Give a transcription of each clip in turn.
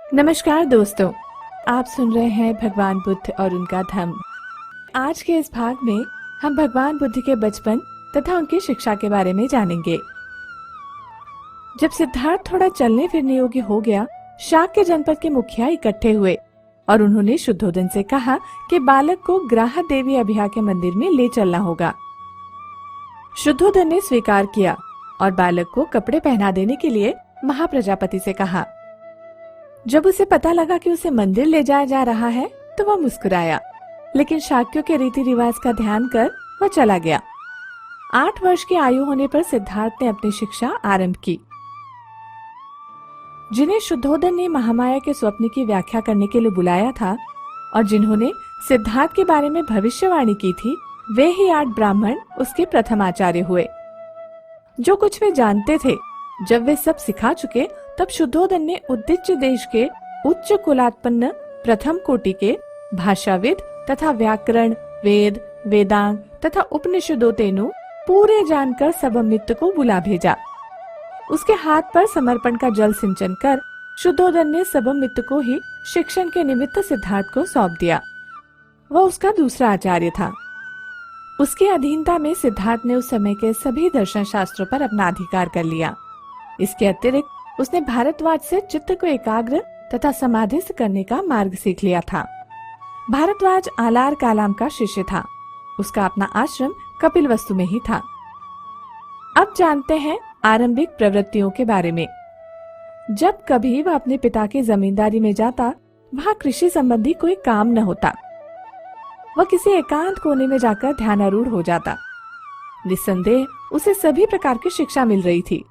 नमस्कार दोस्तों, आप सुन रहे हैं भगवान बुद्ध और उनका धम्म। आज के इस भाग में हम भगवान बुद्ध के बचपन तथा उनकी शिक्षा के बारे में जानेंगे। जब सिद्धार्थ थोड़ा चलने फिरने योग्य हो गया, शाक्य जनपद के मुखिया इकट्ठे हुए और उन्होंने शुद्धोधन से कहा कि बालक को ग्राह देवी अभिया के मंदिर में ले चलना होगा। शुद्धोधन ने स्वीकार किया और बालक को कपड़े पहना देने के लिए महाप्रजापति से कहा। जब उसे पता लगा कि उसे मंदिर ले जाया जा रहा है तो वह मुस्कुराया, लेकिन शाक्यों के रीति रिवाज का ध्यान कर वह चला गया। 8 वर्ष की आयु होने पर सिद्धार्थ ने अपनी शिक्षा आरंभ की। जिन्हें शुद्धोधन ने महामाया के स्वप्न की व्याख्या करने के लिए बुलाया था और जिन्होंने सिद्धार्थ के बारे में भविष्यवाणी की थी, वे ही 8 ब्राह्मण उसके प्रथम आचार्य हुए। जो कुछ वे जानते थे, जब वे सब सिखा चुके, तब शुद्धोधन ने उद्दिच देश के उच्च कुलात्पन्न प्रथम कोटि के भाषाविद तथा व्याकरण, वेद, वेदांग तथा उपनिषदों तेनु पूरे जानकर सबमित्त को बुला भेजा। उसके हाथ पर समर्पण का जल सिंचन कर शुद्धोधन ने सबमित्त को ही शिक्षण के निमित्त सिद्धार्थ को सौंप दिया। वह उसका दूसरा आचार्य था। उसकी अधीनता में सिद्धार्थ ने उस समय के सभी दर्शन शास्त्रों पर अपना अधिकार कर लिया। इसके अतिरिक्त उसने भारद्वाज से चित्त को एकाग्र तथा समाधिस्थ करने का मार्ग सीख लिया था। भारद्वाज आलार कालाम का शिष्य था। उसका अपना आश्रम कपिलवस्तु में ही था। अब जानते हैं आरंभिक प्रवृत्तियों के बारे में। जब कभी वह अपने पिता की जमींदारी में जाता, वहाँ कृषि संबंधी कोई काम न होता। वह किसी एकांत कोने में जाकर ध्यानारूढ़ हो जाता। निस्संदेह उसे सभी प्रकार की शिक्षा मिल रही थी,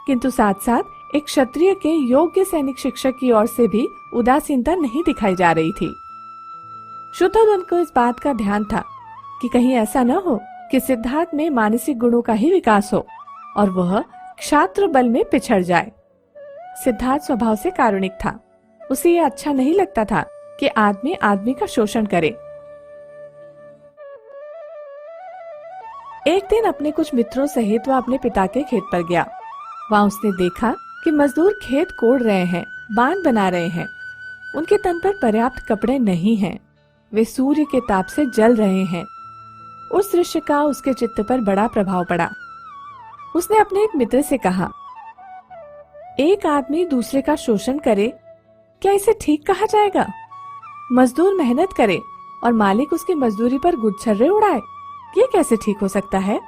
किंतु साथ साथ एक क्षत्रिय के योग्य सैनिक शिक्षक की ओर से भी उदासीनता नहीं दिखाई जा रही थी। शुद्धोधन को इस बात का ध्यान था कि कहीं ऐसा न हो कि सिद्धार्थ में मानसिक गुणों का ही विकास हो और वह क्षात्र बल में पिछड़ जाए। सिद्धार्थ स्वभाव से कारुणिक था। उसे यह अच्छा नहीं लगता था कि आदमी आदमी का शोषण करे। एक दिन अपने कुछ मित्रों सहित वह अपने पिता के खेत पर गया। वहाँ उसने देखा कि मजदूर खेत कोड़ रहे हैं, बांध बना रहे हैं। उनके तन पर पर्याप्त कपड़े नहीं हैं। वे सूर्य के ताप से जल रहे हैं। उस दृश्य का उसके चित्त पर बड़ा प्रभाव पड़ा। उसने अपने एक मित्र से कहा, एक आदमी दूसरे का शोषण करे, क्या इसे ठीक कहा जाएगा? मजदूर मेहनत करे और मालिक उसकी मजदूरी पर गुच्छर्रे उड़ाए, ये कैसे ठीक हो सकता है?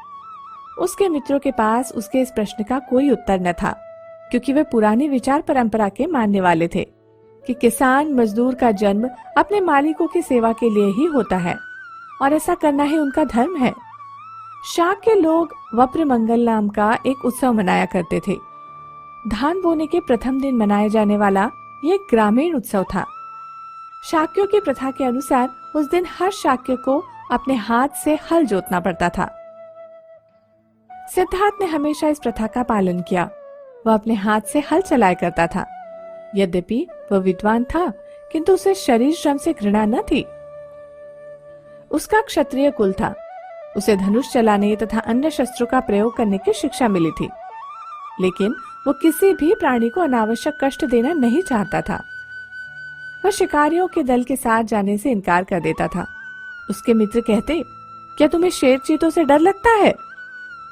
उसके मित्रों के पास उसके इस प्रश्न का कोई उत्तर न था, क्योंकि वे पुरानी विचार परंपरा के मानने वाले थे कि किसान मजदूर का जन्म अपने मालिकों की सेवा के लिए ही होता है और ऐसा करना ही उनका धर्म है। शाक्य लोग वप्र मंगल नाम का एक उत्सव मनाया करते थे। धान बोने के प्रथम दिन मनाया जाने वाला ये ग्रामीण उत्सव था। शाक्यों की प्रथा के अनुसार उस दिन हर शाक्य को अपने हाथ से हल जोतना पड़ता था। सिद्धार्थ ने हमेशा इस प्रथा का पालन किया। वह अपने हाथ से हल चलाया करता था। यद्यपि वह विद्वान था, किंतु उसे शरीर श्रम से घृणा न थी। उसका क्षत्रिय कुल था। उसे धनुष चलाने तथा अन्य शस्त्रों का प्रयोग करने की शिक्षा मिली थी, लेकिन वो किसी भी प्राणी को अनावश्यक कष्ट देना नहीं चाहता था। वह शिकारियों के दल के साथ जाने से इनकार कर देता था। उसके मित्र कहते, क्या तुम्हें शेर चीतों से डर लगता है?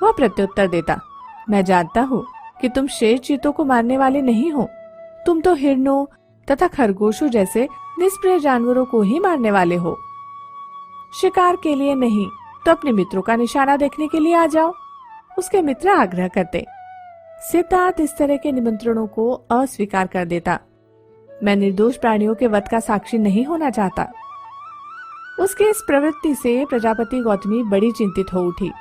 वह प्रत्युत्तर देता, मैं जानता हूँ कि तुम शेर चीतों को मारने वाले नहीं हो। तुम तो हिरणों तथा खरगोशों जैसे निष्प्रिय जानवरों को ही मारने वाले हो। शिकार के लिए नहीं तो अपने मित्रों का निशाना देखने के लिए आ जाओ। उसके मित्र आग्रह करते। सिद्धार्थ इस तरह के निमंत्रणों को अस्वीकार कर देता। मैं निर्दोष प्राणियों के वध का साक्षी नहीं होना चाहता। उसकी इस प्रवृत्ति से प्रजापति गौतमी बड़ी चिंतित हो उठी।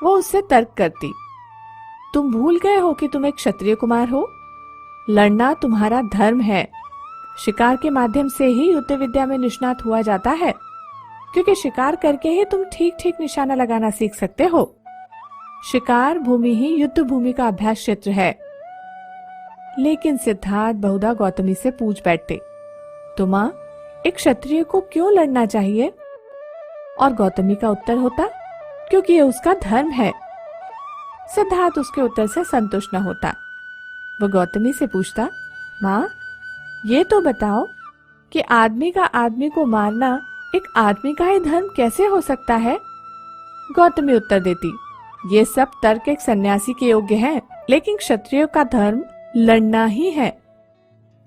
वो उससे तर्क करती, तुम भूल गए हो कि तुम एक क्षत्रिय कुमार हो। लड़ना तुम्हारा धर्म है। शिकार के माध्यम से ही युद्ध विद्या में निष्णात हुआ जाता है, क्योंकि शिकार करके ही तुम ठीक ठीक निशाना लगाना सीख सकते हो। शिकार भूमि ही युद्ध भूमि का अभ्यास क्षेत्र है। लेकिन सिद्धार्थ बहुधा गौतमी से पूछ बैठते, तो माँ, एक क्षत्रिय को क्यों लड़ना चाहिए? और गौतमी का उत्तर होता, क्योंकि ये उसका धर्म है। सिद्धार्थ उसके उत्तर से संतुष्ट न होता। वह गौतमी से पूछता, माँ, ये तो बताओ कि आदमी का आदमी को मारना एक आदमी का ही धर्म कैसे हो सकता है? गौतमी उत्तर देती, ये सब तर्क एक सन्यासी के योग्य है, लेकिन क्षत्रियों का धर्म लड़ना ही है।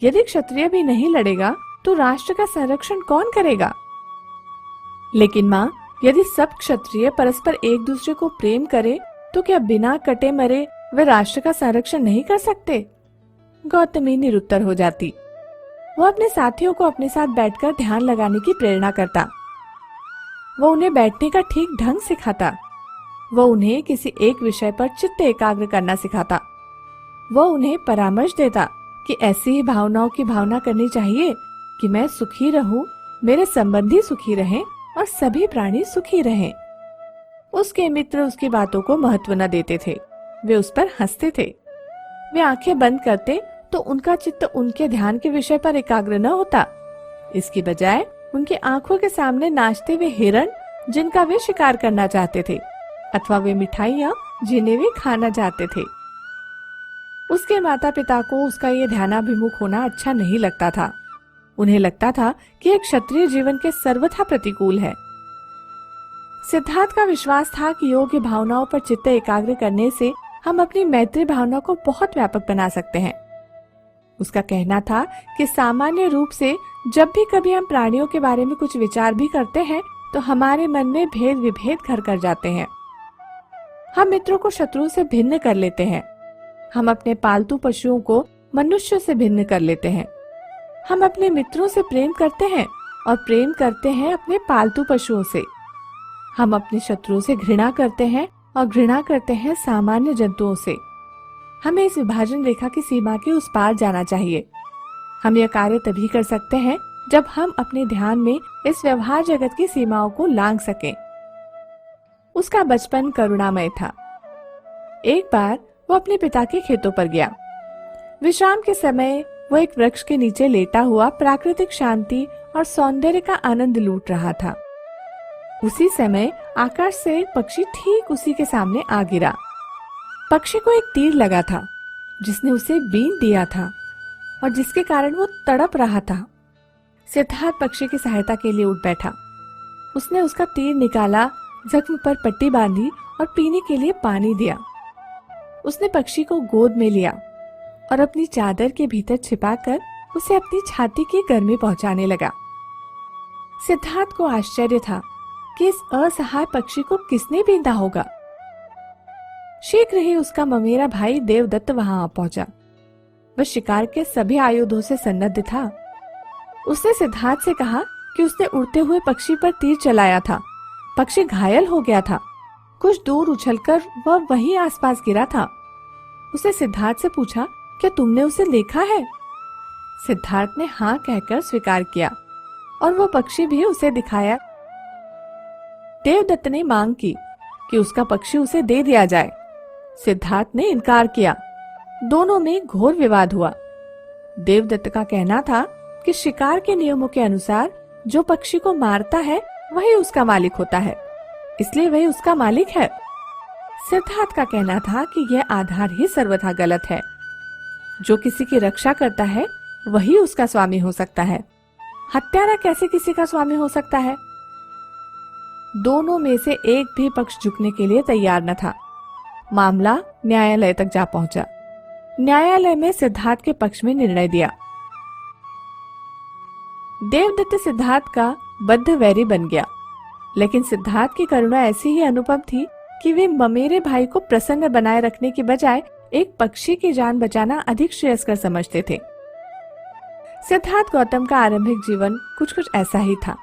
यदि क्षत्रिय भी नहीं लड़ेगा तो राष्ट्र का संरक्षण कौन करेगा? लेकिन माँ, यदि सब क्षत्रिय परस्पर एक दूसरे को प्रेम करे तो क्या बिना कटे मरे वे राष्ट्र का संरक्षण नहीं कर सकते? गौतमी निरुत्तर हो जाती। वो अपने साथियों को अपने साथ बैठकर ध्यान लगाने की प्रेरणा करता। वो उन्हें बैठने का ठीक ढंग सिखाता। वो उन्हें किसी एक विषय पर चित्त एकाग्र करना सिखाता। वो उन्हें परामर्श देता कि ऐसी ही भावनाओं की भावना करनी चाहिए कि मैं सुखी रहूं, मेरे संबंधी सुखी रहें और सभी प्राणी सुखी रहें। उसके मित्र उसकी बातों को महत्व न देते थे, वे उस पर हंसते थे। वे आंखें बंद करते तो उनका चित्त उनके ध्यान के विषय पर एकाग्र न होता। इसकी बजाय उनकी आंखों के सामने नाचते हुए हिरण जिनका वे शिकार करना चाहते थे, अथवा वे मिठाइयाँ जिन्हें वे खाना चाहते थे। उसके माता पिता को उसका ये ध्यानाभिमुख होना अच्छा नहीं लगता था। उन्हें लगता था कि एक क्षत्रिय जीवन के सर्वथा प्रतिकूल है। सिद्धार्थ का विश्वास था कि योग्य भावनाओं पर चित्त एकाग्र करने से हम अपनी मैत्री भावना को बहुत व्यापक बना सकते हैं। उसका कहना था कि सामान्य रूप से जब भी कभी हम प्राणियों के बारे में कुछ विचार भी करते हैं तो हमारे मन में भेद विभेद घर कर जाते हैं। हम मित्रों को शत्रु से भिन्न कर लेते हैं। हम अपने पालतू पशुओं को मनुष्य से भिन्न कर लेते हैं। हम अपने मित्रों से प्रेम करते हैं और प्रेम करते हैं अपने पालतू पशुओं से। हम अपने शत्रुओं से घृणा करते हैं और घृणा करते हैं सामान्य जंतुओं से। हमें इस विभाजन रेखा की सीमा के उस पार जाना चाहिए। हम यह कार्य तभी कर सकते हैं जब हम अपने ध्यान में इस व्यवहार जगत की सीमाओं को लांघ सकें। उसका बचपन करुणामय था। एक बार वो अपने पिता के खेतों पर गया। विश्राम के समय वो एक वृक्ष के नीचे लेटा हुआ प्राकृतिक शांति और सौंदर्य का आनंद लूट रहा था। उसी समय आकाश से एक पक्षी ठीक उसी के सामने आ गिरा। पक्षी को एक तीर लगा था जिसने उसे बीन दिया था और जिसके कारण वो तड़प रहा था। सिद्धार्थ पक्षी की सहायता के लिए उठ बैठा। उसने उसका तीर निकाला, जख्म पर पट्टी बांधी और पीने के लिए पानी दिया। उसने पक्षी को गोद में लिया और अपनी चादर के भीतर छिपाकर उसे अपनी छाती की गर्मी पहुंचाने लगा। सिद्धार्थ को आश्चर्य था कि इस असहाय पक्षी को किसने बींधा होगा। शीघ्र ही उसका ममेरा भाई देवदत्त वहां आ पहुंचा। वह शिकार के सभी आयुधों से सन्नद्ध था। उसने सिद्धार्थ से कहा कि उसने उड़ते हुए पक्षी पर तीर चलाया था। पक्षी घायल हो गया था। कुछ दूर उछलकर वह वहीं आसपास गिरा था। उसने सिद्धार्थ से पूछा, क्या तुमने उसे देखा है? सिद्धार्थ ने हाँ कहकर स्वीकार किया और वह पक्षी भी उसे दिखाया। देवदत्त ने मांग की कि उसका पक्षी उसे दे दिया जाए। सिद्धार्थ ने इनकार किया। दोनों में घोर विवाद हुआ। देवदत्त का कहना था कि शिकार के नियमों के अनुसार जो पक्षी को मारता है वही उसका मालिक होता है, इसलिए वही उसका मालिक है। सिद्धार्थ का कहना था कि यह आधार ही सर्वथा गलत है। जो किसी की रक्षा करता है वही उसका स्वामी हो सकता है। हत्यारा कैसे किसी का स्वामी हो सकता है? दोनों में से एक भी पक्ष झुकने के लिए तैयार न था। मामला न्यायालय तक जा पहुंचा। न्यायालय में सिद्धार्थ के पक्ष में निर्णय दिया। देवदत्त सिद्धार्थ का बद्ध वैरी बन गया, लेकिन सिद्धार्थ की करुणा ऐसी ही अनुपम थी कि वे ममेरे भाई को प्रसन्न बनाए रखने की बजाय एक पक्षी की जान बचाना अधिक श्रेयस्कर समझते थे। सिद्धार्थ गौतम का आरंभिक जीवन कुछ कुछ ऐसा ही था।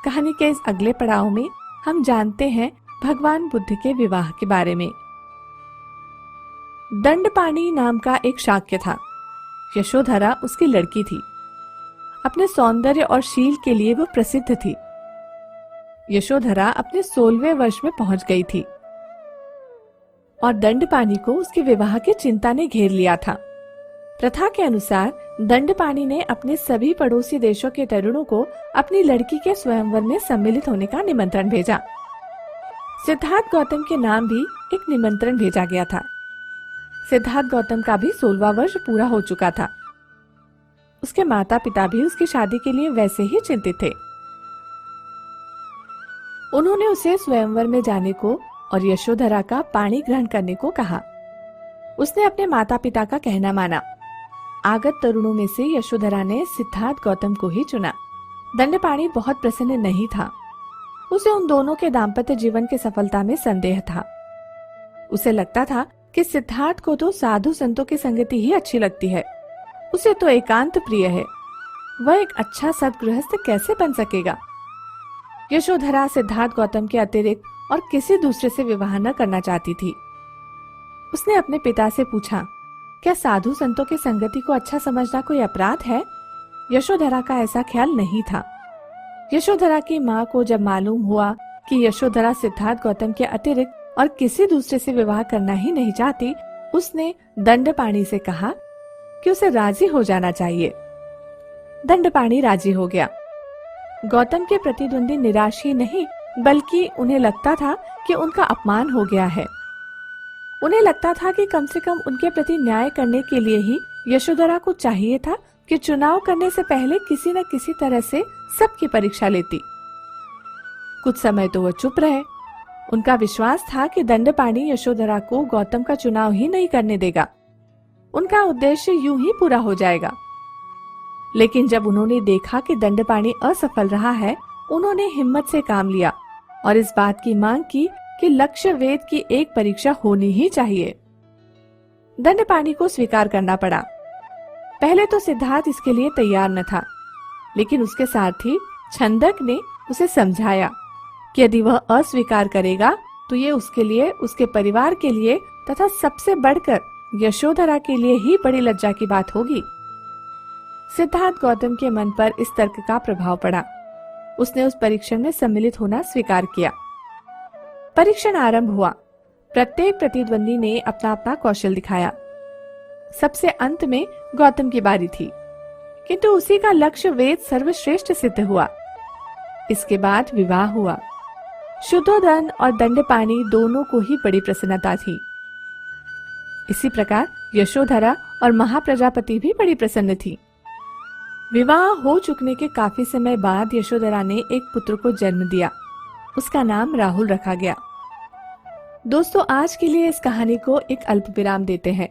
कहानी के इस अगले पड़ाव में हम जानते हैं भगवान बुद्ध के विवाह के बारे में। दंडपाणि नाम का एक शाक्य था। यशोधरा उसकी लड़की थी। अपने सौंदर्य और शील के लिए वो प्रसिद्ध थी। यशोधरा अपने 16वें वर्ष में पहुंच गई थी और दंडपाणि को उसके विवाह की चिंता ने घेर लिया था। प्रथा के अनुसार दंडपाणि ने अपने सभी पड़ोसी देशों के तरुणों को अपनी लड़की के स्वयंवर में सम्मिलित होने का निमंत्रण भेजा। सिद्धार्थ गौतम के नाम भी एक निमंत्रण भेजा गया था। सिद्धार्थ गौतम का भी 16वां वर्ष पूरा हो चुका था। उसके माता पिता भी उसकी शादी के लिए वैसे ही चिंतित थे। उन्होंने उसे स्वयंवर में जाने को और यशोधरा का पाणी ग्रहण करने को कहा। उसने अपने माता पिता का कहना माना। आगत तरुणों में से यशोधरा ने सिद्धार्थ गौतम को ही चुना। दंडपाणी बहुत प्रसन्न नहीं था। उसे उन दोनों के दाम्पत्य जीवन की सफलता में संदेह था। उसे लगता था कि सिद्धार्थ को तो साधु संतों की संगति ही अच्छी लगती है। उसे तो एकांत प्रिय है। वह एक अच्छा सद्गृहस्थ कैसे बन सकेगा? यशोधरा सिद्धार्थ गौतम के अतिरिक्त और किसी दूसरे से विवाह न करना चाहती थी। उसने अपने पिता से पूछा, क्या साधु संतों की संगति को अच्छा समझना कोई अपराध है? यशोधरा का ऐसा ख्याल नहीं था। यशोधरा की माँ को जब मालूम हुआ कि यशोधरा सिद्धार्थ गौतम के अतिरिक्त और किसी दूसरे से विवाह करना ही नहीं चाहती, उसने दंडपाणी से कहा कि उसे राजी हो जाना चाहिए। दंडपाणी राजी हो गया। गौतम के प्रतिद्वंदी निराश ही नहीं, बल्कि उन्हें लगता था कि उनका अपमान हो गया है। उन्हें लगता था कि कम से कम उनके प्रति न्याय करने के लिए ही यशोधरा को चाहिए था कि चुनाव करने से पहले किसी न किसी तरह से सबकी परीक्षा लेती। कुछ समय तो वह चुप रहे। उनका विश्वास था कि दंडपाणी यशोधरा को गौतम का चुनाव ही नहीं करने देगा। उनका उद्देश्य यूं ही पूरा हो जाएगा। लेकिन जब उन्होंने देखा कि दंडपाणी असफल रहा है, उन्होंने हिम्मत से काम लिया और इस बात की मांग की कि लक्ष्य वेद की एक परीक्षा होनी ही चाहिए। दंडपाणी को स्वीकार करना पड़ा। पहले तो सिद्धार्थ इसके लिए तैयार न था, लेकिन उसके सारथी छंदक ने उसे समझाया कि यदि वह अस्वीकार करेगा तो ये उसके लिए, उसके परिवार के लिए तथा सबसे बढ़कर यशोधरा के लिए ही बड़ी लज्जा की बात होगी। सिद्धार्थ गौतम के मन पर इस तर्क का प्रभाव पड़ा। उसने उस परीक्षण में सम्मिलित होना स्वीकार किया। परीक्षण आरंभ हुआ। प्रत्येक प्रतिद्वंदी ने अपना अपना कौशल दिखाया। सबसे अंत में गौतम की बारी थी, किंतु उसी का लक्ष्य वेद सर्वश्रेष्ठ सिद्ध हुआ। इसके बाद विवाह हुआ। शुद्धोदन और दंडपाणी दोनों को ही बड़ी प्रसन्नता थी। इसी प्रकार यशोधरा और महाप्रजापति भी बड़ी प्रसन्न थी। विवाह हो चुकने के काफी समय बाद यशोधरा ने एक पुत्र को जन्म दिया। उसका नाम राहुल रखा गया। दोस्तों, आज के लिए इस कहानी को एक अल्प विराम देते हैं।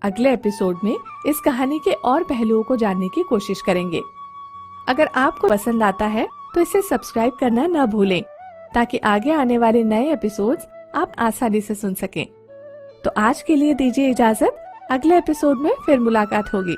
अगले एपिसोड में इस कहानी के और पहलुओं को जानने की कोशिश करेंगे। अगर आपको पसंद आता है तो इसे सब्सक्राइब करना न भूलें, ताकि आगे आने वाले नए एपिसोड्स आप आसानी से सुन सकें। तो आज के लिए दीजिए इजाजत। अगले एपिसोड में फिर मुलाकात होगी।